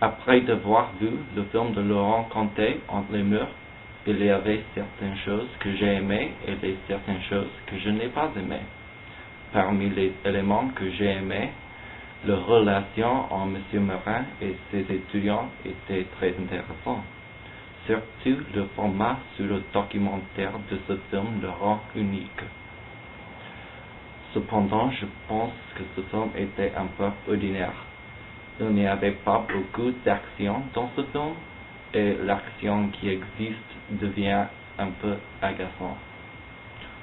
Après d'avoir vu le film de Laurent Conté entre les murs, il y avait certaines choses que j'ai aimées et certaines choses que je n'ai pas aimées. Parmi les éléments que j'ai aimés, la relation entre M. Morin et ses étudiants était très intéressante. Surtout le format sur le documentaire de ce film le rend unique. Cependant, je pense que ce film était un peu ordinaire. Il n'y avait pas beaucoup d'action dans ce film et l'action qui existe devient un peu agaçante.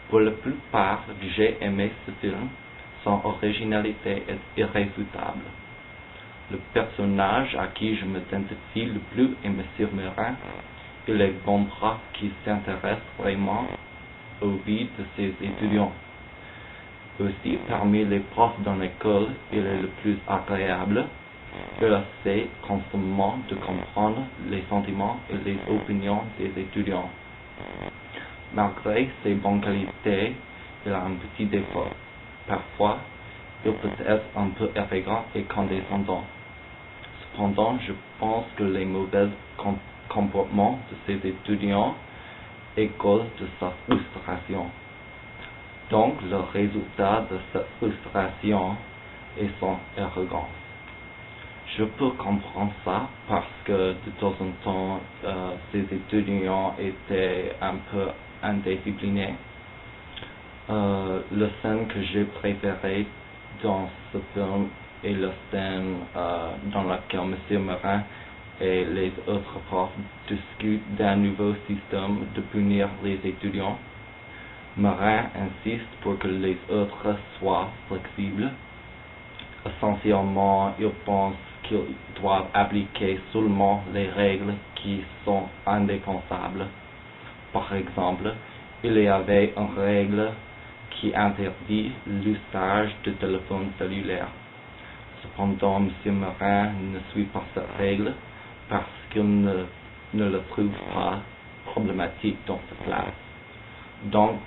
Pour la plupart, j'ai aimé ce film. Son originalité est irréfutable. Le personnage à qui je m'identifie le plus est M. Morin. Il est Vendra qui s'intéresse vraiment aux vies de ses étudiants. Aussi, parmi les profs dans l'école, il est le plus agréable. Il essaie constamment de comprendre les sentiments et les opinions des étudiants. Malgré ses bonnes qualités, il a un petit défaut. Parfois, il peut être un peu arrogant et condescendant. Cependant, je pense que les mauvais comportements de ses étudiants est cause de sa frustration. Donc, le résultat de cette frustration est son arrogance. Je peux comprendre ça parce que de temps en temps, ces étudiants étaient un peu indisciplinés. La scène que j'ai préférée dans ce film est la scène dans laquelle M. Morin et les autres profs discutent d'un nouveau système de punir les étudiants. Morin insiste pour que les autres soient flexibles. Essentiellement, il pense qu'ils doivent appliquer seulement les règles qui sont indispensables. Par exemple, il y avait une règle qui interdit l'usage de téléphones cellulaires. Cependant, M. Morin ne suit pas cette règle parce qu'il ne le trouve pas problématique dans sa classe. Donc,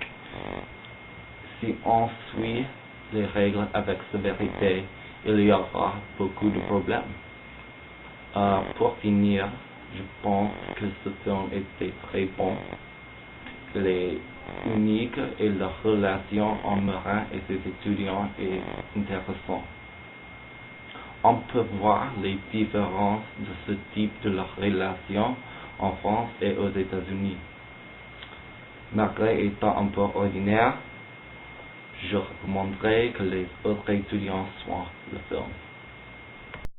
si on suit les règles avec sévérité, il y aura beaucoup de problèmes. Pour finir, je pense que ce film était très bon. Il est unique et la relation entre Morin et ses étudiants est intéressante. On peut voir les différences de ce type de relation en France et aux États-Unis. Malgré étant un peu ordinaire, je recommanderais que les autres étudiants voient le film.